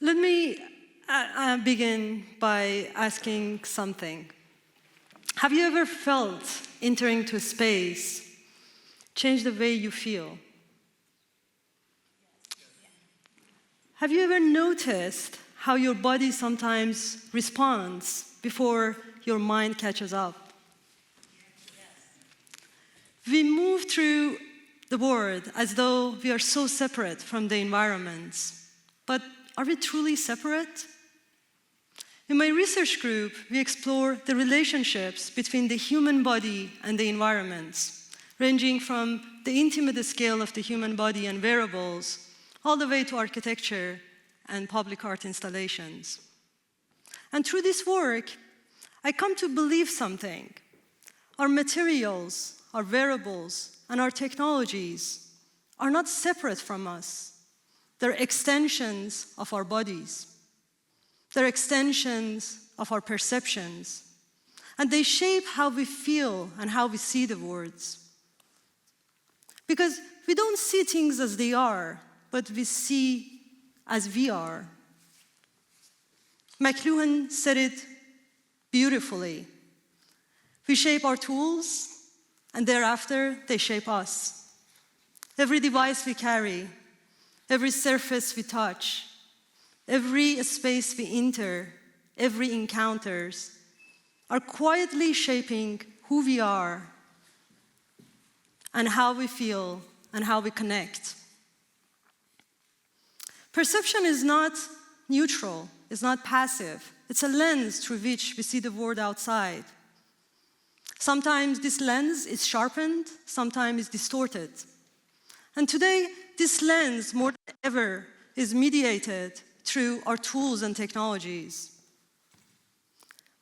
Let me begin by asking something. Have you ever felt entering to a space change the way you feel? Have you ever noticed how your body sometimes responds before your mind catches up? We move through the world as though we are so separate from the environments. But are we truly separate? In my research group, we explore the relationships between the human body and the environments, ranging from the intimate scale of the human body and wearables, all the way to architecture and public art installations. And through this work, I come to believe something. Our materials, our wearables, and our technologies are not separate from us. They're extensions of our bodies. They're extensions of our perceptions. And they shape how we feel and how we see the world. Because we don't see things as they are, but we see as we are. McLuhan said it beautifully. We shape our tools, and thereafter, they shape us. Every device we carry, every surface we touch, every space we enter, every encounters are quietly shaping who we are and how we feel and how we connect. Perception is not neutral, it's not passive. It's a lens through which we see the world outside. Sometimes this lens is sharpened, sometimes it's distorted. And today, this lens, more than ever, is mediated through our tools and technologies.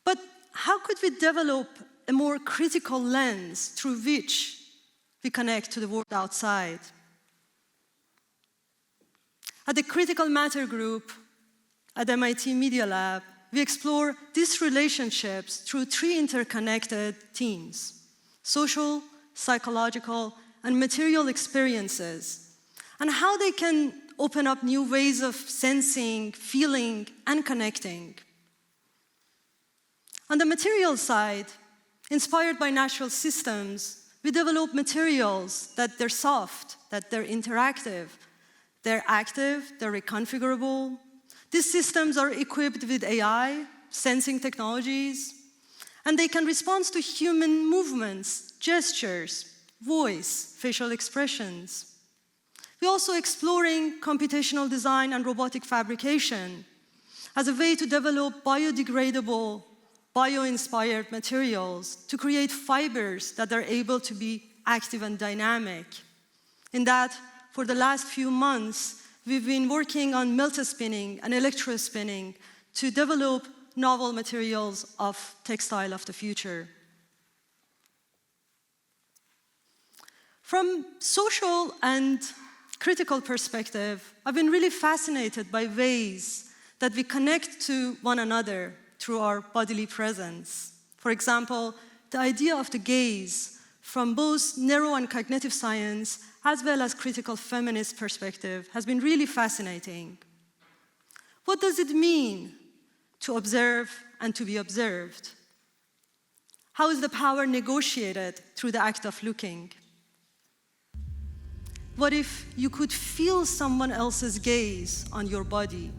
But how could we develop a more critical lens through which we connect to the world outside? At the Critical Matter Group at MIT Media Lab, we explore these relationships through three interconnected themes: social, psychological, and material experiences, and how they can open up new ways of sensing, feeling, and connecting. On the material side, inspired by natural systems, we develop materials that they're soft, that they're interactive, they're active, they're reconfigurable. These systems are equipped with AI, sensing technologies, and they can respond to human movements, gestures, voice, facial expressions. We're also exploring computational design and robotic fabrication as a way to develop biodegradable, bio-inspired materials to create fibers that are able to be active and dynamic. In that, for the last few months, we've been working on melta-spinning and electrospinning to develop novel materials of textile of the future. From social and critical perspective, I've been really fascinated by ways that we connect to one another through our bodily presence. For example, the idea of the gaze from both neuro and cognitive science as well as critical feminist perspective has been really fascinating. What does it mean to observe and to be observed? How is the power negotiated through the act of looking? What if you could feel someone else's gaze on your body?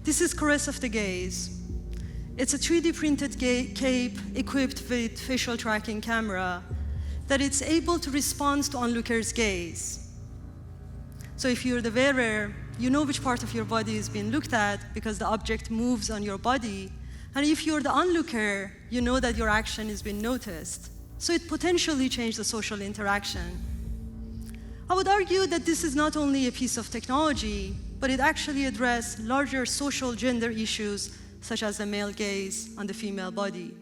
This is Caress of the Gaze. It's a 3D printed cape equipped with facial tracking camera that it's able to respond to onlooker's gaze. So if you're the wearer, you know which part of your body is being looked at because the object moves on your body. And if you're the onlooker, you know that your action is being noticed. So it potentially changes the social interaction. I would argue that this is not only a piece of technology, but it actually addresses larger social gender issues such as the male gaze on the female body.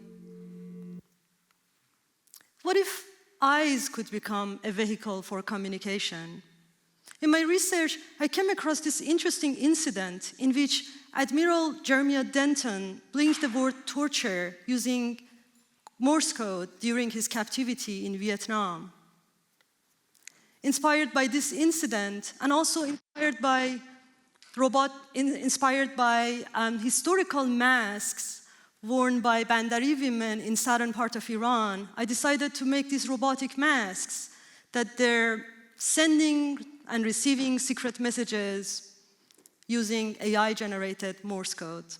What if eyes could become a vehicle for communication? In my research, I came across this interesting incident in which Admiral Jeremiah Denton blinked the word torture using Morse code during his captivity in Vietnam. Inspired by this incident, and also inspired by inspired by historical masks worn by Bandari women in southern part of Iran. I decided to make these robotic masks that they're sending and receiving secret messages using AI-generated Morse code.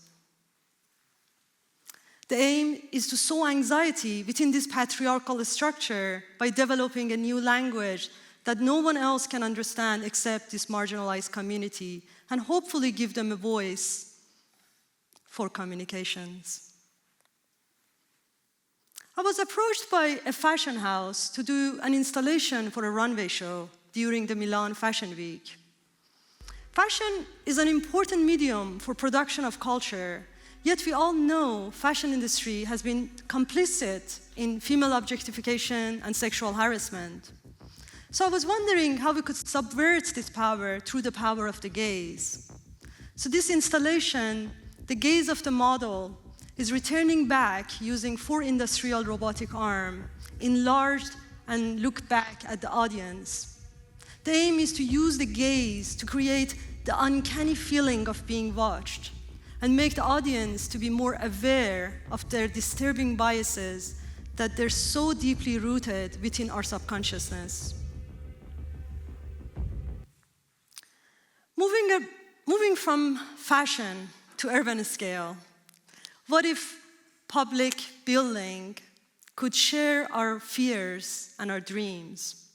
The aim is to sow anxiety within this patriarchal structure by developing a new language that no one else can understand except this marginalized community, and hopefully give them a voice for communications. I was approached by a fashion house to do an installation for a runway show during the Milan Fashion Week. Fashion is an important medium for production of culture, yet we all know fashion industry has been complicit in female objectification and sexual harassment. So I was wondering how we could subvert this power through the power of the gaze. So this installation, the gaze of the model, is returning back using 4 industrial robotic arms, enlarged and look back at the audience. The aim is to use the gaze to create the uncanny feeling of being watched and make the audience to be more aware of their disturbing biases that they're so deeply rooted within our subconsciousness. Moving from fashion to urban scale, what if public building could share our fears and our dreams?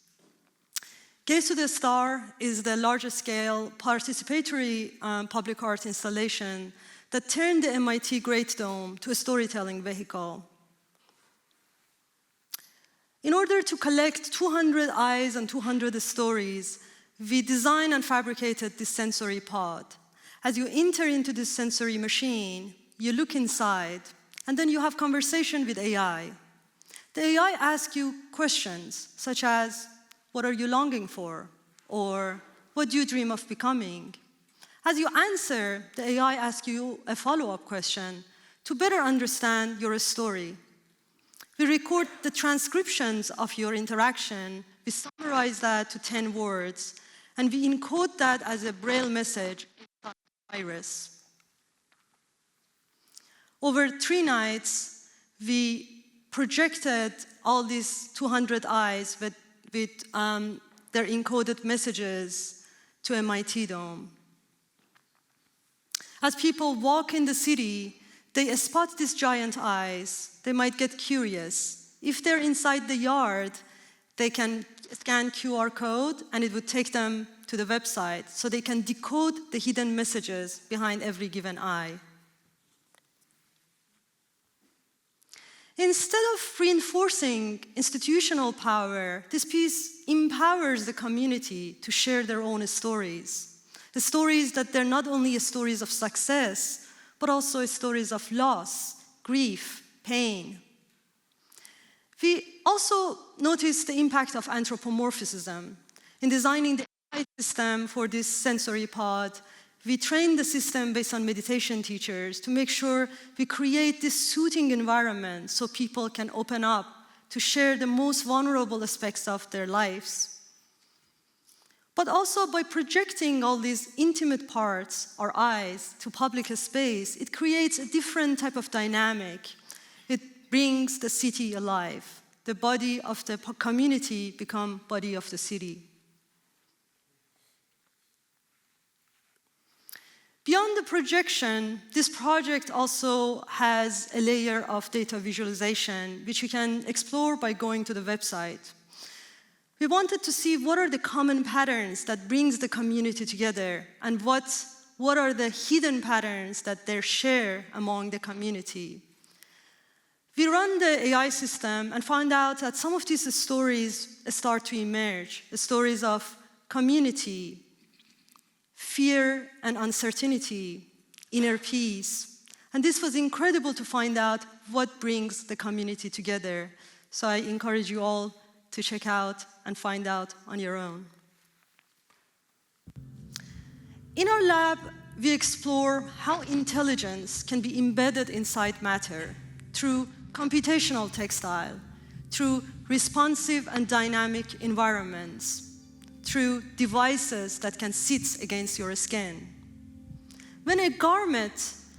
Gaze to the Star is the largest scale participatory public art installation that turned the MIT Great Dome to a storytelling vehicle. In order to collect 200 eyes and 200 stories, we designed and fabricated this sensory pod. As you enter into this sensory machine, you look inside, and then you have conversation with AI. The AI asks you questions such as, what are you longing for? Or, what do you dream of becoming? As you answer, the AI asks you a follow-up question to better understand your story. We record the transcriptions of your interaction, we summarize that to 10 words, and we encode that as a Braille message inside the iris. Over 3 nights, we projected all these 200 eyes with their encoded messages to MIT Dome. As people walk in the city, they spot these giant eyes. They might get curious. If they're inside the yard, they can scan QR code and it would take them to the website so they can decode the hidden messages behind every given eye. Instead of reinforcing institutional power, this piece empowers the community to share their own stories. The stories that they're not only stories of success, but also stories of loss, grief, pain. We also noticed the impact of anthropomorphism. In designing the AI system for this sensory pod, we trained the system based on meditation teachers to make sure we create this soothing environment so people can open up to share the most vulnerable aspects of their lives. But also by projecting all these intimate parts, our eyes, to public space, it creates a different type of dynamic. It brings the city alive. The body of the community becomes body of the city. Beyond the projection, this project also has a layer of data visualization, which you can explore by going to the website. We wanted to see what are the common patterns that brings the community together, and what are the hidden patterns that they share among the community. We run the AI system and found out that some of these stories start to emerge, the stories of community, fear and uncertainty, inner peace. And this was incredible to find out what brings the community together. So I encourage you all to check out and find out on your own. In our lab, we explore how intelligence can be embedded inside matter through computational textile, through responsive and dynamic environments, through devices that can sit against your skin. When a garment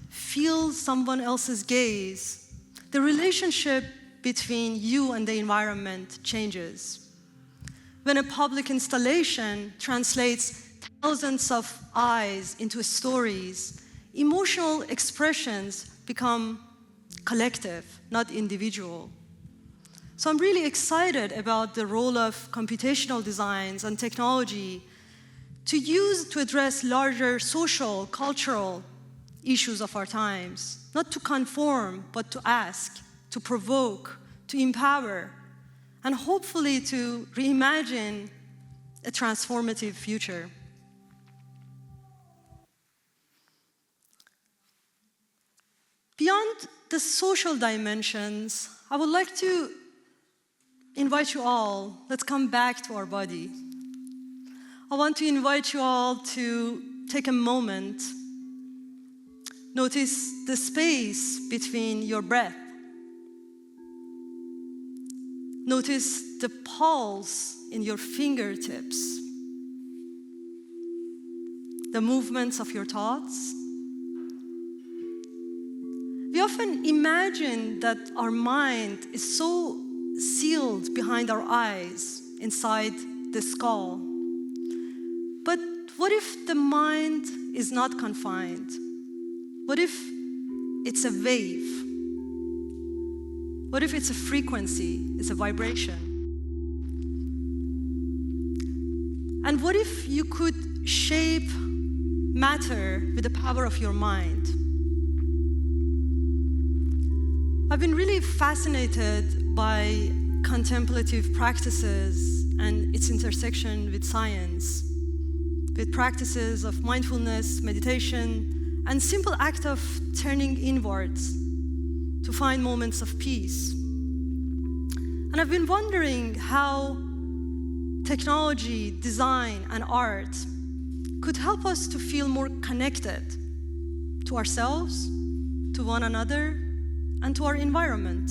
feels someone else's gaze, the relationship between you and the environment changes. When a public installation translates thousands of eyes into stories, emotional expressions become collective, not individual. So I'm really excited about the role of computational designs and technology to address larger social, cultural issues of our times, not to conform, but to ask, to provoke, to empower, and hopefully to reimagine a transformative future. Beyond the social dimensions, I would like to invite you all, let's come back to our body. I want to invite you all to take a moment. Notice the space between your breath. Notice the pulse in your fingertips, the movements of your thoughts. We often imagine that our mind is so sealed behind our eyes, inside the skull. But what if the mind is not confined? What if it's a wave? What if it's a frequency, it's a vibration? And what if you could shape matter with the power of your mind? I've been really fascinated by contemplative practices and its intersection with science, with practices of mindfulness, meditation, and simple act of turning inwards to find moments of peace. And I've been wondering how technology, design, and art could help us to feel more connected to ourselves, to one another, and to our environment.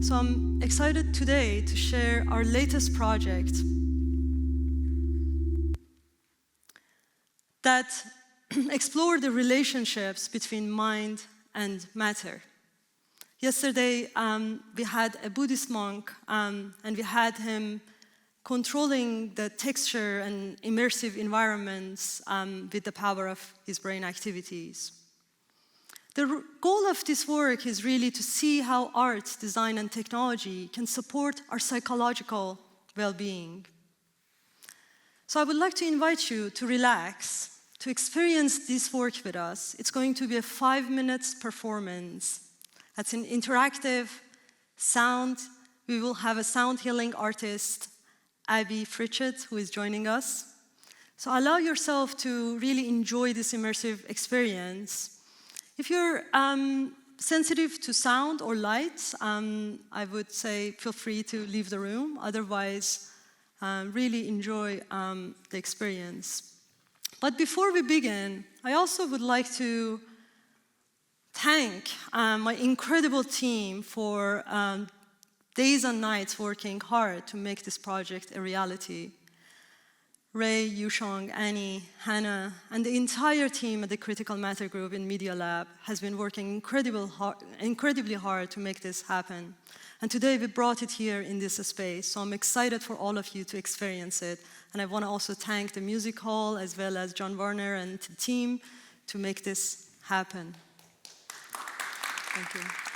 So I'm excited today to share our latest project that explore the relationships between mind and matter. Yesterday, we had a Buddhist monk, and we had him controlling the texture and immersive environments with the power of his brain activities. The goal of this work is really to see how art, design, and technology can support our psychological well-being. So I would like to invite you to relax, to experience this work with us. It's going to be a 5-minute performance. That's an interactive sound. We will have a sound healing artist, Abby Fritchett, who is joining us. So allow yourself to really enjoy this immersive experience. If you're sensitive to sound or light, I would say feel free to leave the room. Otherwise, really enjoy the experience. But before we begin, I also would like to thank my incredible team for days and nights working hard to make this project a reality. Ray, Yushong, Annie, Hannah, and the entire team at the Critical Matter Group in Media Lab has been working incredibly hard to make this happen. And today we brought it here in this space, so I'm excited for all of you to experience it. And I want to also thank the Music Hall as well as John Warner and the team to make this happen. Thank you.